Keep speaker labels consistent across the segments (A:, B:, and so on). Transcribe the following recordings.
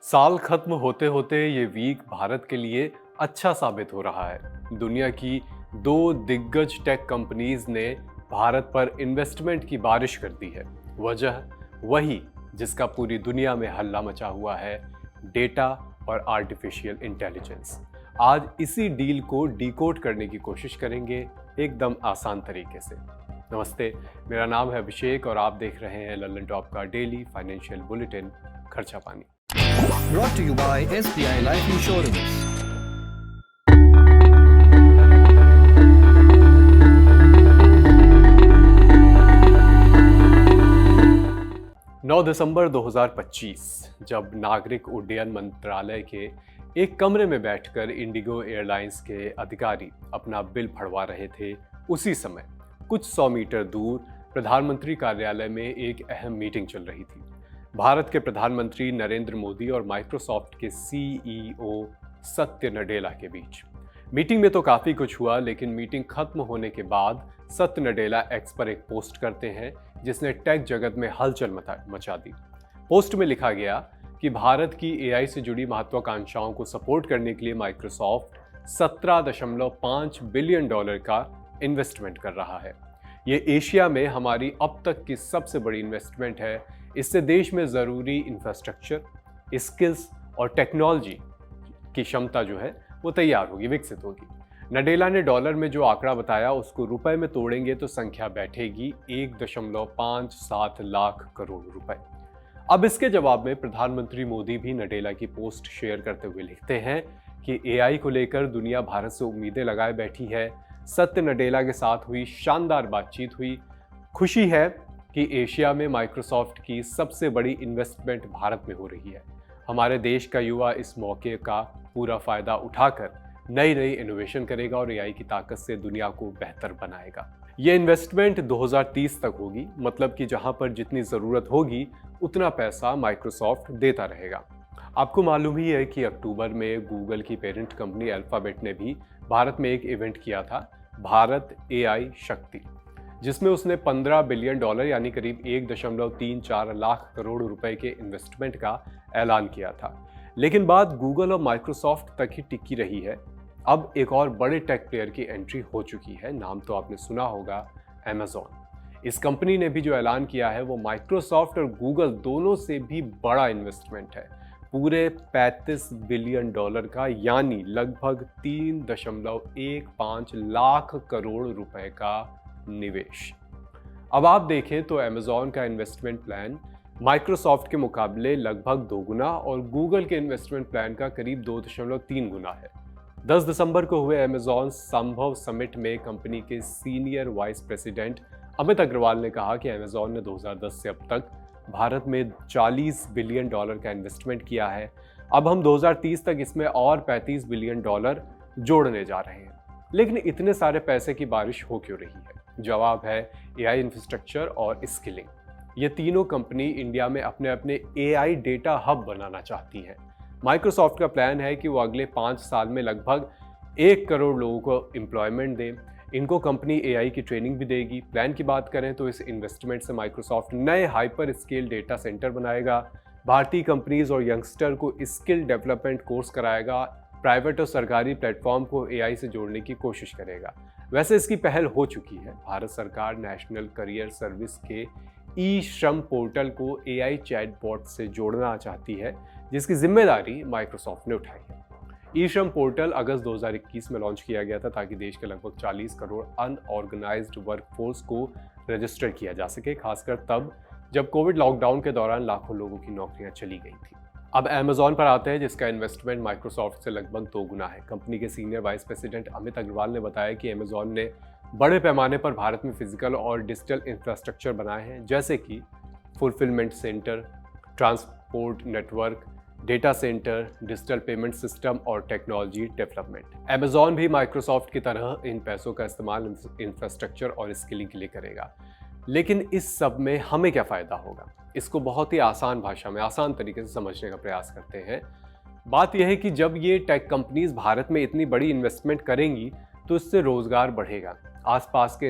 A: साल खत्म होते होते ये वीक भारत के लिए अच्छा साबित हो रहा है। दुनिया की दो दिग्गज टेक कंपनीज ने भारत पर इन्वेस्टमेंट की बारिश कर दी है। वजह वही जिसका पूरी दुनिया में हल्ला मचा हुआ है, डेटा और आर्टिफिशियल इंटेलिजेंस। आज इसी डील को डिकोड करने की कोशिश करेंगे एकदम आसान तरीके से। नमस्ते, मेरा नाम है अभिषेक और आप देख रहे हैं लल्लन टॉप का डेली फाइनेंशियल बुलेटिन खर्चा पानी।
B: Brought to you by SBI Life Insurance.
A: 9 दिसंबर 2025 जब नागरिक उड्डयन मंत्रालय के एक कमरे में बैठकर इंडिगो एयरलाइंस के अधिकारी अपना बिल फड़वा रहे थे, उसी समय कुछ 100 मीटर दूर प्रधानमंत्री कार्यालय में एक अहम मीटिंग चल रही थी। भारत के प्रधानमंत्री नरेंद्र मोदी और माइक्रोसॉफ्ट के सीईओ सत्य नडेला के बीच। मीटिंग में तो काफी कुछ हुआ, लेकिन मीटिंग खत्म होने के बाद सत्य नडेला एक्स पर एक पोस्ट करते हैं जिसने टेक जगत में हलचल मचा दी। पोस्ट में लिखा गया कि भारत की एआई से जुड़ी महत्वाकांक्षाओं को सपोर्ट करने के लिए माइक्रोसॉफ्ट 17.5 बिलियन डॉलर का इन्वेस्टमेंट कर रहा है। ये एशिया में हमारी अब तक की सबसे बड़ी इन्वेस्टमेंट है। इससे देश में ज़रूरी इंफ्रास्ट्रक्चर, स्किल्स और टेक्नोलॉजी की क्षमता जो है वो तैयार होगी, विकसित होगी। नडेला ने डॉलर में जो आंकड़ा बताया उसको रुपए में तोड़ेंगे तो संख्या बैठेगी 1.57 लाख करोड़ रुपए। अब इसके जवाब में प्रधानमंत्री मोदी भी नडेला की पोस्ट शेयर करते हुए लिखते हैं कि एआई को लेकर दुनिया भारत से उम्मीदें लगाए बैठी है। सत्य नडेला के साथ हुई शानदार बातचीत हुई। खुशी है कि एशिया में माइक्रोसॉफ्ट की सबसे बड़ी इन्वेस्टमेंट भारत में हो रही है। हमारे देश का युवा इस मौके का पूरा फायदा उठाकर नई नई इनोवेशन करेगा और एआई की ताकत से दुनिया को बेहतर बनाएगा। ये इन्वेस्टमेंट 2030 तक होगी, मतलब कि जहां पर जितनी ज़रूरत होगी उतना पैसा माइक्रोसॉफ्ट देता रहेगा। आपको मालूम ही है कि अक्टूबर में गूगल की पेरेंट कंपनी अल्फाबेट ने भी भारत में एक इवेंट किया था, भारत एआई शक्ति, जिसमें उसने 15 बिलियन डॉलर यानी करीब 1.34 लाख करोड़ रुपए के इन्वेस्टमेंट का ऐलान किया था। लेकिन बात गूगल और माइक्रोसॉफ्ट तक ही टिकी रही है। अब एक और बड़े टेक प्लेयर की एंट्री हो चुकी है। नाम तो आपने सुना होगा, अमेज़न। इस कंपनी ने भी जो ऐलान किया है वो माइक्रोसॉफ्ट और गूगल दोनों से भी बड़ा इन्वेस्टमेंट है, पूरे 35 बिलियन डॉलर का, यानी लगभग 3.15 लाख करोड़ रुपए का निवेश। अब आप देखें तो अमेज़न का इन्वेस्टमेंट प्लान माइक्रोसॉफ्ट के मुकाबले लगभग 2 गुना और गूगल के इन्वेस्टमेंट प्लान का करीब 2.3 गुना है। 10 दिसंबर को हुए अमेज़न संभव समिट में कंपनी के senior vice president Amit Agarwal ने कहा कि अमेज़न ने 2010 से अब तक भारत में 40 बिलियन डॉलर का इन्वेस्टमेंट किया है। अब हम 2030 तक इसमें और 35 बिलियन डॉलर जोड़ने जा रहे हैं। लेकिन इतने सारे पैसे की बारिश हो क्यों रही है? जवाब है एआई इंफ्रास्ट्रक्चर और स्किलिंग। ये तीनों कंपनी इंडिया में अपने अपने एआई डेटा हब बनाना चाहती हैं। माइक्रोसॉफ्ट का प्लान है कि वो अगले 5 साल में लगभग 1 करोड़ लोगों को एम्प्लॉयमेंट दे। इनको कंपनी एआई की ट्रेनिंग भी देगी। प्लान की बात करें तो इस इन्वेस्टमेंट से माइक्रोसॉफ्ट नए हाइपर स्केल डेटा सेंटर बनाएगा, भारतीय कंपनीज और यंगस्टर को स्किल डेवलपमेंट कोर्स कराएगा, प्राइवेट और सरकारी प्लेटफॉर्म को एआई से जोड़ने की कोशिश करेगा। वैसे इसकी पहल हो चुकी है। भारत सरकार नेशनल करियर सर्विस के ई श्रम पोर्टल को एआई चैटबॉट से जोड़ना चाहती है, जिसकी जिम्मेदारी माइक्रोसॉफ्ट ने उठाई है। ई श्रम पोर्टल अगस्त 2021 में लॉन्च किया गया था ताकि देश के लगभग 40 करोड़ अनऑर्गेनाइज्ड वर्कफोर्स को रजिस्टर किया जा सके, खासकर तब जब कोविड लॉकडाउन के दौरान लाखों लोगों की नौकरियां चली गई थी। अब अमेज़न पर आते हैं, जिसका इन्वेस्टमेंट माइक्रोसॉफ्ट से लगभग 2 गुना है। कंपनी के senior vice president Amit Agarwal ने बताया कि अमेज़न ने बड़े पैमाने पर भारत में फिजिकल और डिजिटल इंफ्रास्ट्रक्चर बनाए हैं, जैसे कि fulfilment centre, transport network, data centre, digital payment system और टेक्नोलॉजी डेवलपमेंट। अमेज़न भी माइक्रोसॉफ्ट की तरह इन पैसों का इस्तेमाल इंफ्रास्ट्रक्चर और स्किलिंग के लिए करेगा। लेकिन इस सब में हमें क्या फ़ायदा होगा? इसको बहुत ही आसान भाषा में, आसान तरीके से समझने का प्रयास करते हैं। बात यह है कि जब ये टेक कंपनीज भारत में इतनी बड़ी इन्वेस्टमेंट करेंगी तो इससे रोजगार बढ़ेगा, आसपास के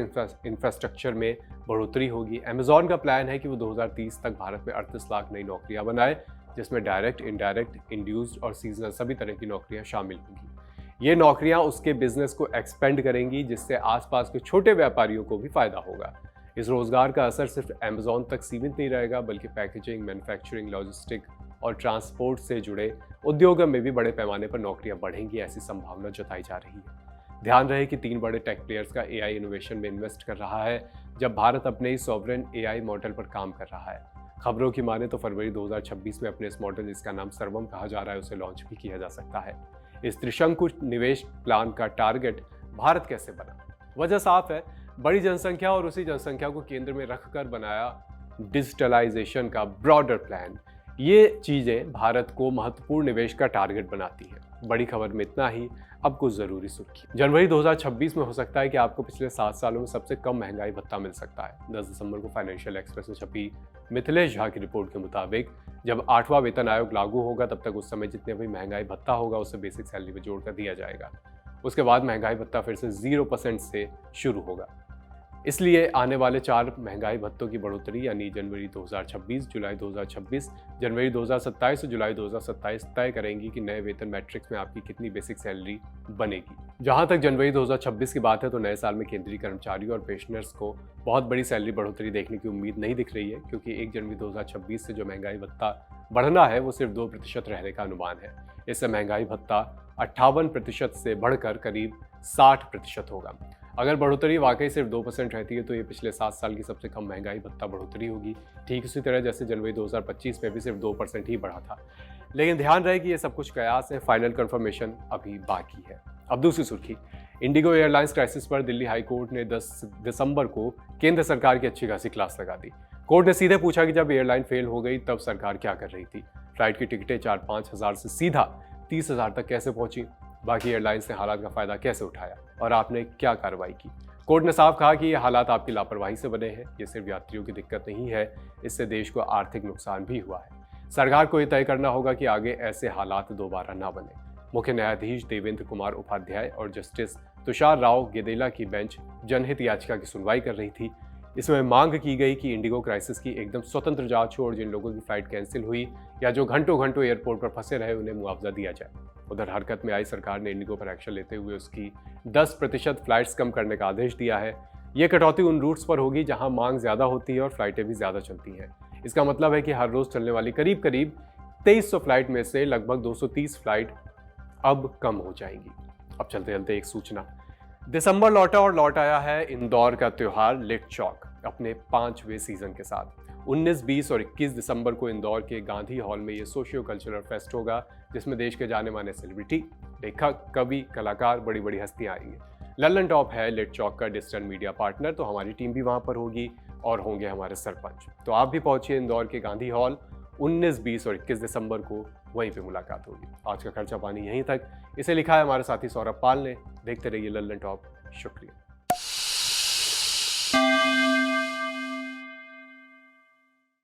A: इंफ्रास्ट्रक्चर में बढ़ोतरी होगी। अमेज़न का प्लान है कि वो 2030 तक भारत में 38 लाख नई नौकरियां बनाए, जिसमें डायरेक्ट, इनडायरेक्ट, इंड्यूस्ड और सीजनल सभी तरह की नौकरियां शामिल होंगी। ये नौकरियां उसके बिजनेस को एक्सपेंड करेंगी, जिससे आसपास के छोटे व्यापारियों को भी फायदा होगा। इस रोजगार का असर सिर्फ अमेजोन तक सीमित नहीं रहेगा, बल्कि पैकेजिंग, मैन्युफैक्चरिंग, लॉजिस्टिक और ट्रांसपोर्ट से जुड़े उद्योगों में भी बड़े पैमाने पर नौकरियां बढ़ेंगी, ऐसी संभावना जताई जा रही है। ध्यान रहे कि 3 बड़े टेक प्लेयर्स का एआई इनोवेशन में इन्वेस्ट कर रहा है, जब भारत अपने ही सॉवरेन एआई मॉडल पर काम कर रहा है। खबरों की माने तो फरवरी 2026 में अपने इस मॉडल, जिसका नाम सर्वम कहा जा रहा है, उसे लॉन्च भी किया जा सकता है। इस त्रिशंकु निवेश प्लान का टारगेट भारत कैसे बना? वजह साफ है, बड़ी जनसंख्या और उसी जनसंख्या को केंद्र में रखकर बनाया डिजिटलाइजेशन का ब्रॉडर प्लान। ये चीजें भारत को महत्वपूर्ण निवेश का टारगेट बनाती है। बड़ी खबर में इतना ही, अब कुछ जरूरी सुर्खी। जनवरी 2026 में हो सकता है कि आपको पिछले 7 सालों में सबसे कम महंगाई भत्ता मिल सकता है। 10 दिसंबर को फाइनेंशियल एक्सप्रेस में छपी मिथिलेश झा की रिपोर्ट के मुताबिक जब 8वां वेतन आयोग लागू होगा, तब तक उस समय जितने भी महंगाई भत्ता होगा उसे बेसिक सैलरी में जोड़कर दिया जाएगा। उसके बाद महंगाई भत्ता फिर से 0% से शुरू होगा। इसलिए आने वाले 4 महंगाई भत्तों की बढ़ोतरी यानी जनवरी 2026, जुलाई 2026, जनवरी 2027 और जुलाई 2027 तय करेंगी कि नए वेतन मैट्रिक्स में आपकी कितनी बेसिक सैलरी बनेगी। जहां तक जनवरी 2026 की बात है, तो नए साल में केंद्रीय कर्मचारियों और पेंशनर्स को बहुत बड़ी सैलरी बढ़ोतरी देखने की उम्मीद नहीं दिख रही है, क्योंकि 1 जनवरी 2026 से जो महंगाई भत्ता बढ़ना है वो सिर्फ 2% रहने का अनुमान है। इससे महंगाई भत्ता 58% से बढ़कर करीब 60% होगा। अगर बढ़ोतरी वाकई सिर्फ 2% रहती है, तो ये पिछले 7 साल की सबसे कम महंगाई भत्ता बढ़ोतरी होगी, ठीक उसी तरह जैसे जनवरी 2025 में भी सिर्फ 2% ही बढ़ा था। लेकिन ध्यान रहे कि ये सब कुछ कयास है, फाइनल कंफर्मेशन अभी बाकी है। अब दूसरी सुर्खी, इंडिगो एयरलाइंस क्राइसिस पर दिल्ली हाई कोर्ट ने 10 दिसंबर को केंद्र सरकार की अच्छी खासी क्लास लगा दी। कोर्ट ने सीधे पूछा कि जब एयरलाइन फेल हो गई तब सरकार क्या कर रही थी। फ्लाइट की टिकटें 4-5 हज़ार से सीधा 30 हज़ार तक कैसे पहुंची, बाकी एयरलाइंस ने हालात का फायदा कैसे उठाया और आपने क्या कार्रवाई की। कोर्ट ने साफ कहा कि ये हालात आपकी लापरवाही से बने हैं, ये सिर्फ यात्रियों की दिक्कत नहीं है, इससे देश को आर्थिक नुकसान भी हुआ है। सरकार को ये तय करना होगा कि आगे ऐसे हालात दोबारा ना बने। मुख्य न्यायाधीश देवेंद्र कुमार उपाध्याय और जस्टिस तुषार राव गेदेला की बेंच जनहित याचिका की सुनवाई कर रही थी। इसमें मांग की गई कि इंडिगो क्राइसिस की एकदम स्वतंत्र जांच हो और जिन लोगों की फ्लाइट कैंसिल हुई या जो घंटों घंटों एयरपोर्ट पर फंसे रहे, उन्हें मुआवजा दिया जाए। उधर हरकत में आई सरकार ने इंडिगो पर एक्शन लेते हुए उसकी 10% फ्लाइट्स कम करने का आदेश दिया है। ये कटौती उन रूट्स पर होगी जहां मांग ज्यादा होती है और फ्लाइटें भी ज्यादा चलती हैं। इसका मतलब है कि हर रोज चलने वाली करीब 2300 फ्लाइट में से लगभग 230 फ्लाइट अब कम हो जाएंगी। अब चलते चलते एक सूचना, दिसंबर लौटा और लौट आया है इंदौर का त्योहार लिट चौक अपने 5वें सीजन के साथ। 19, 20 और 21 दिसंबर को इंदौर के गांधी हॉल में ये सोशियो कल्चरल फेस्ट होगा, जिसमें देश के जाने माने सेलिब्रिटी, लेखक, कवि, कलाकार, बड़ी बड़ी हस्तियां आएंगे। लल्लन टॉप है लिट चौक का डिजिटल मीडिया पार्टनर, तो हमारी टीम भी वहां पर होगी और होंगे हमारे सरपंच। तो आप भी पहुंचिए इंदौर के गांधी हॉल। 19, 20 और 21 दिसंबर को वहीं पे मुलाकात होगी। आज का खर्चा पानी यहीं तक, इसे लिखा है हमारे साथी सौरभ पाल ने। देखते रहिए लल्लन टॉप। शुक्रिया।